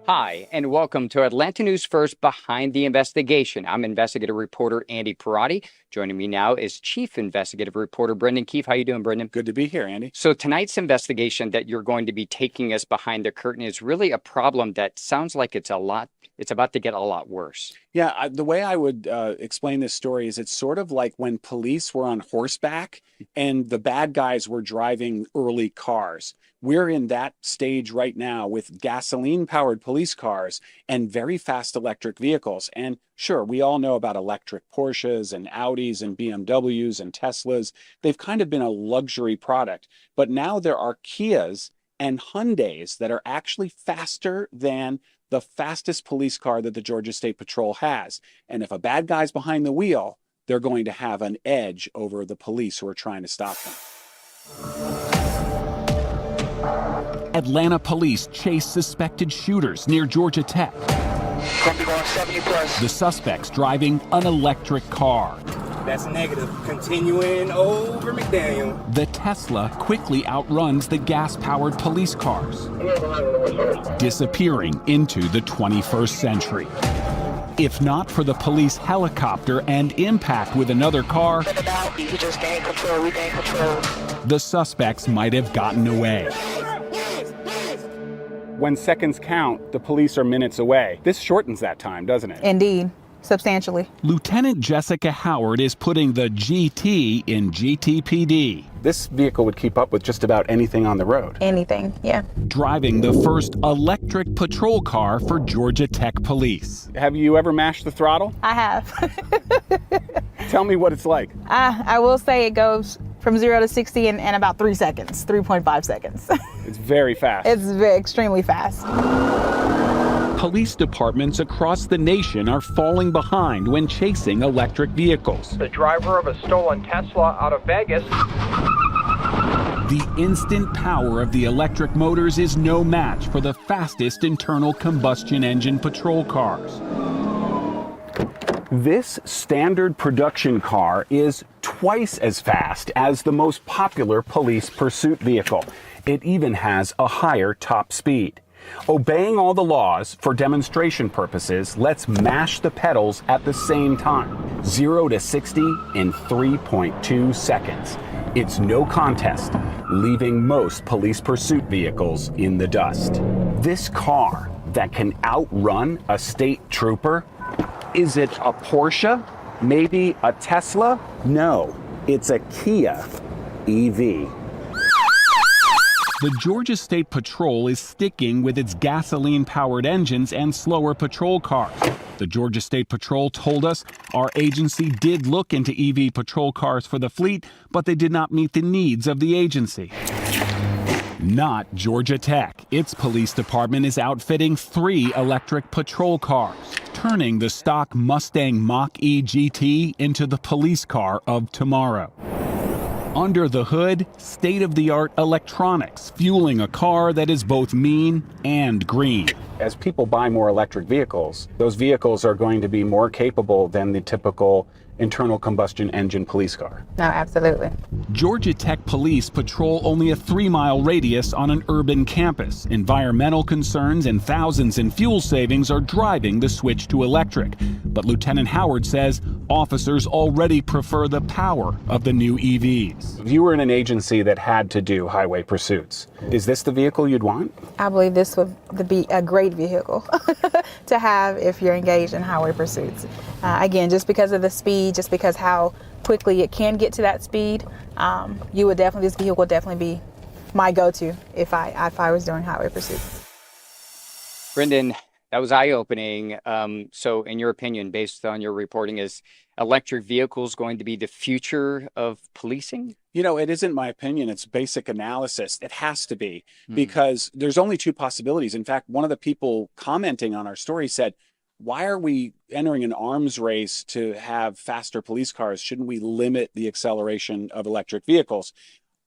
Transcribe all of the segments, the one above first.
Hi, and welcome to Atlanta News First Behind the Investigation. I'm investigative reporter Andy Perotti. Joining me now is Chief Investigative Reporter Brendan Keefe. How you doing, Brendan? Good to be here, Andy. So tonight's investigation that you're going to be taking us behind the curtain is really a problem that sounds like it's about to get a lot worse. Yeah, the way I would explain this story is it's sort of like when police were on horseback and the bad guys were driving early cars. We're in that stage right now with gasoline-powered police cars and very fast electric vehicles. And sure, we all know about electric Porsches and Audis and BMWs and Teslas. They've kind of been a luxury product. But now there are Kias and Hyundais that are actually faster than the fastest police car that the Georgia State Patrol has. And if a bad guy's behind the wheel, they're going to have an edge over the police who are trying to stop them. Atlanta police chase suspected shooters near Georgia Tech. Gonna be going 70 plus. The suspects driving an electric car. That's negative. Continuing over McDaniel. The Tesla quickly outruns the gas-powered police cars, disappearing into the 21st century. If not for the police helicopter and impact with another car, You just gain control. We gain control. the suspects might have gotten away. When seconds count, the police are minutes away. This shortens that time, doesn't it? Indeed, substantially. Lieutenant Jessica Howard is putting the GT in GTPD, This vehicle would keep up with just about anything on the road. Anything, yeah. driving the first electric patrol car for Georgia Tech police. Have you ever mashed the throttle? I have. Tell me what it's like. I will say it goes from 0 to 60 in about 3 seconds, 3.5 seconds. It's very fast. It's extremely fast. Police departments across the nation are falling behind when chasing electric vehicles. The driver of a stolen Tesla out of Vegas. The instant power of the electric motors is no match for the fastest internal combustion engine patrol cars. This standard production car is twice as fast as the most popular police pursuit vehicle. It even has a higher top speed. Obeying all the laws for demonstration purposes, let's mash the pedals at the same time. 0 to 60 in 3.2 seconds. It's no contest, leaving most police pursuit vehicles in the dust. This car that can outrun a state trooper, is it a Porsche? Maybe a Tesla? No, it's a Kia EV. The Georgia State Patrol is sticking with its gasoline-powered engines and slower patrol cars. The Georgia State Patrol told us our agency did look into EV patrol cars for the fleet, but they did not meet the needs of the agency. Not Georgia Tech. Its police department is outfitting 3 electric patrol cars, turning the stock Mustang Mach-E GT into the police car of tomorrow. Under the hood, state-of-the-art electronics, fueling a car that is both mean and green. As people buy more electric vehicles, those vehicles are going to be more capable than the typical internal combustion engine police car. No, absolutely. Georgia Tech police patrol only a 3-mile radius on an urban campus. Environmental concerns and thousands in fuel savings are driving the switch to electric. But Lieutenant Howard says officers already prefer the power of the new EVs. If you were in an agency that had to do highway pursuits, is this the vehicle you'd want? I believe this would be a great vehicle to have if you're engaged in highway pursuits. Again, just because of the speed, just because how quickly it can get to that speed, this vehicle would definitely be my go-to if I was doing highway pursuits. Brendan, that was eye-opening. So in your opinion, based on your reporting, is electric vehicles going to be the future of policing? You know, it isn't my opinion. It's basic analysis. It has to be, because there's only 2 possibilities. In fact, one of the people commenting on our story said, why are we entering an arms race to have faster police cars? Shouldn't we limit the acceleration of electric vehicles?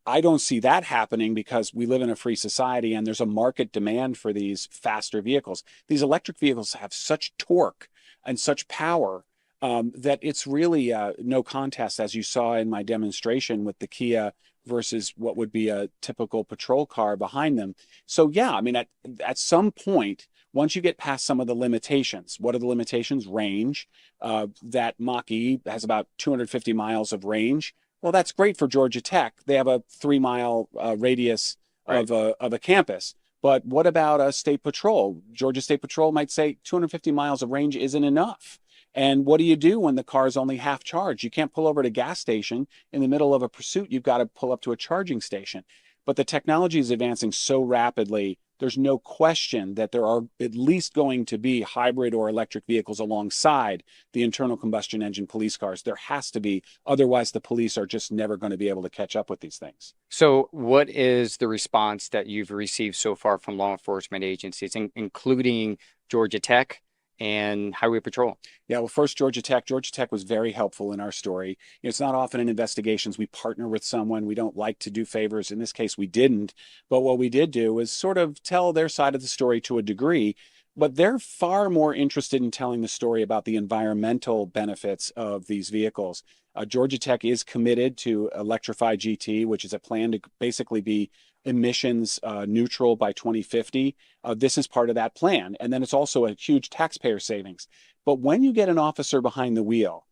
I don't see that happening because we live in a free society and there's a market demand for these faster vehicles. These electric vehicles have such torque and such power that it's really no contest, as you saw in my demonstration with the Kia versus what would be a typical patrol car behind them. So yeah, I mean, at some point, Once you get past some of the limitations, what are the limitations? Range. That Mach-E has about 250 miles of range. Well, that's great for Georgia Tech. They have a 3-mile radius Right. of a campus. But what about a state patrol? Georgia State Patrol might say 250 miles of range isn't enough. And what do you do when the car is only half charged? You can't pull over at a gas station in the middle of a pursuit. You've got to pull up to a charging station. But the technology is advancing so rapidly, there's no question that there are at least going to be hybrid or electric vehicles alongside the internal combustion engine police cars. There has to be. Otherwise, the police are just never going to be able to catch up with these things. So, what is the response that you've received so far from law enforcement agencies, including Georgia Tech and Highway Patrol? Yeah, well, first, Georgia Tech. Georgia Tech was very helpful in our story. It's not often in investigations we partner with someone. We don't like to do favors. In this case, we didn't. But what we did do is sort of tell their side of the story to a degree. But they're far more interested in telling the story about the environmental benefits of these vehicles. Georgia Tech is committed to Electrify GT, which is a plan to basically be emissions neutral by 2050. This is part of that plan. And then it's also a huge taxpayer savings. But when you get an officer behind the wheel,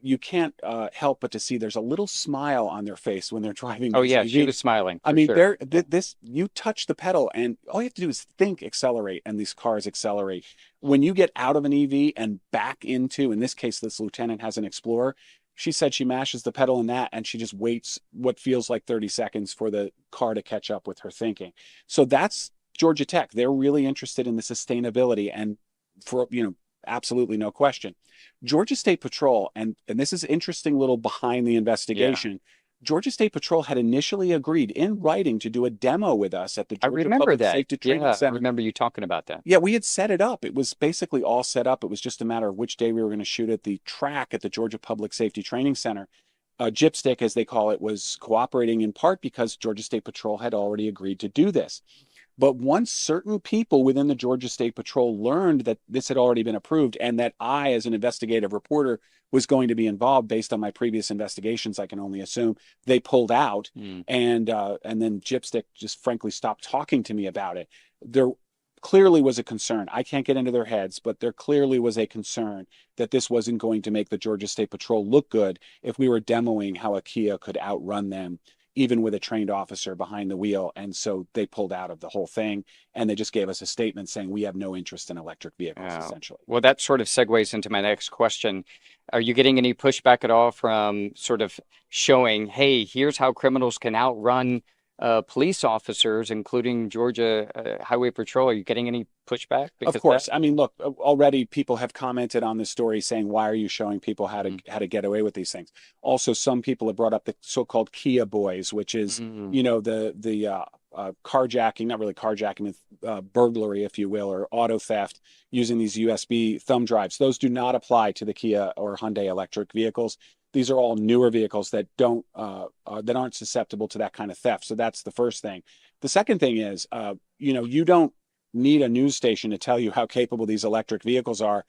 you can't help but to see there's a little smile on their face when they're driving. Oh this yeah, EV. she was smiling. I mean, sure. this you touch the pedal, and all you have to do is think accelerate, and these cars accelerate. When you get out of an EV and back into, in this case, this lieutenant has an Explorer. She said she mashes the pedal in that, and she just waits what feels like 30 seconds for the car to catch up with her thinking. So that's Georgia Tech. They're really interested in the sustainability, and for absolutely no question. Georgia State Patrol, and this is interesting little behind the investigation. Yeah. Georgia State Patrol had initially agreed in writing to do a demo with us at the Georgia Public Safety Training Center. I remember you talking about that. Yeah, we had set it up. It was basically all set up. It was just a matter of which day we were going to shoot at the track at the Georgia Public Safety Training Center. Gypstick, as they call it, was cooperating in part because Georgia State Patrol had already agreed to do this. But once certain people within the Georgia State Patrol learned that this had already been approved and that I, as an investigative reporter, was going to be involved based on my previous investigations, I can only assume, they pulled out. And then Gypstick just frankly stopped talking to me about it. There clearly was a concern. I can't get into their heads, but there clearly was a concern that this wasn't going to make the Georgia State Patrol look good if we were demoing how a Kia could outrun them, even with a trained officer behind the wheel. And so they pulled out of the whole thing, and they just gave us a statement saying we have no interest in electric vehicles, essentially. Well, that sort of segues into my next question. Are you getting any pushback at all from sort of showing, hey, here's how criminals can outrun police officers, including Georgia Highway Patrol? Are you getting any pushback? Of course. I mean, look, already people have commented on this story saying, why are you showing people how to get away with these things? Also, some people have brought up the so-called Kia boys, which is, the carjacking, not really carjacking, burglary, if you will, or auto theft using these USB thumb drives. Those do not apply to the Kia or Hyundai electric vehicles. These are all newer vehicles that that aren't susceptible to that kind of theft. So that's the first thing. The second thing is, you don't need a news station to tell you how capable these electric vehicles are.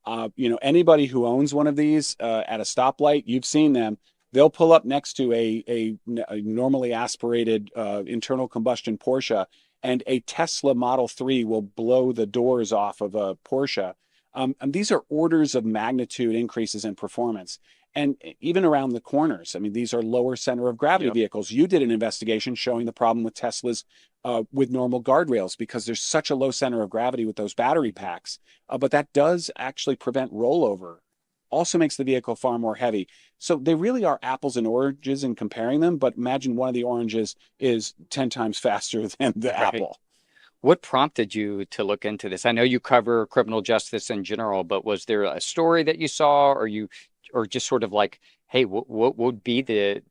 Anybody who owns one of these at a stoplight, you've seen them. They'll pull up next to a normally aspirated internal combustion Porsche, and a Tesla Model 3 will blow the doors off of a Porsche. And these are orders of magnitude increases in performance. And even around the corners, I mean, these are lower center of gravity vehicles. You did an investigation showing the problem with Teslas with normal guardrails because there's such a low center of gravity with those battery packs. But that does actually prevent rollover. Also makes the vehicle far more heavy. So they really are apples and oranges in comparing them. But imagine one of the oranges is 10 times faster than the apple. What prompted you to look into this? I know you cover criminal justice in general, but was there a story that you saw, or just sort of like, hey, what would be the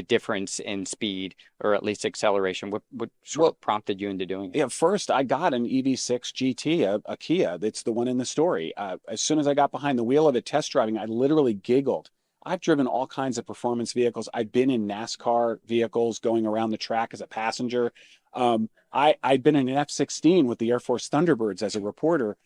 difference in speed or at least acceleration? What sort of prompted you into doing it? Yeah, first I got an EV6 GT, a Kia. That's the one in the story. As soon as I got behind the wheel of it test driving, I literally giggled. I've driven all kinds of performance vehicles. I've been in NASCAR vehicles going around the track as a passenger. I'd been in an F-16 with the Air Force Thunderbirds as a reporter.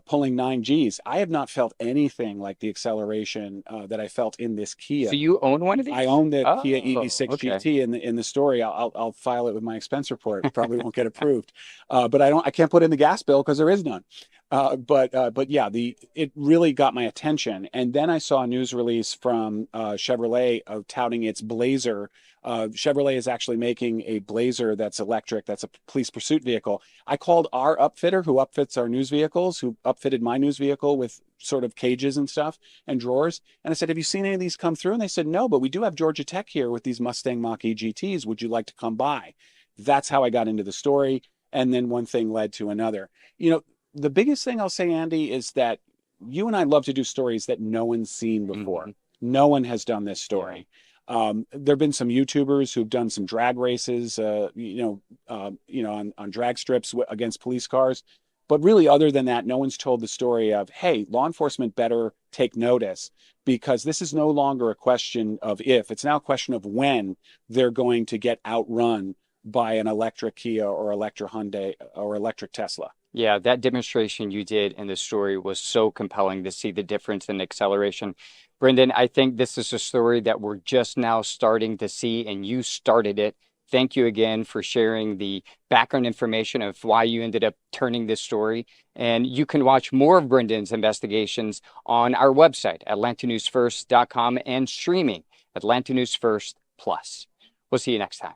pulling 9Gs. I have not felt anything like the acceleration that I felt in this Kia. So you own one of these? I own the Oh, Kia EV6 okay. GT in the story. I'll file it with my expense report. It probably won't get approved, but I can't put in the gas bill because there is none. But yeah, it really got my attention. And then I saw a news release from Chevrolet of touting its Blazer. Chevrolet is actually making a Blazer that's electric. That's a police pursuit vehicle. I called our upfitter who upfits our news vehicles, who upfitted my news vehicle with sort of cages and stuff and drawers. And I said, have you seen any of these come through? And they said, no, but we do have Georgia Tech here with these Mustang Mach-E GTs. Would you like to come by? That's how I got into the story. And then one thing led to another. The biggest thing I'll say, Andy, is that you and I love to do stories that no one's seen before. Mm-hmm. No one has done this story. There have been some YouTubers who've done some drag races, on drag strips against police cars. But really, other than that, no one's told the story of, hey, law enforcement better take notice, because this is no longer a question of if. It's now a question of when they're going to get outrun by an electric Kia or electric Hyundai or electric Tesla. Yeah, that demonstration you did in the story was so compelling to see the difference in acceleration. Brendan, I think this is a story that we're just now starting to see, and you started it. Thank you again for sharing the background information of why you ended up turning this story. And you can watch more of Brendan's investigations on our website, atlantanewsfirst.com, and streaming Atlanta News First Plus. We'll see you next time.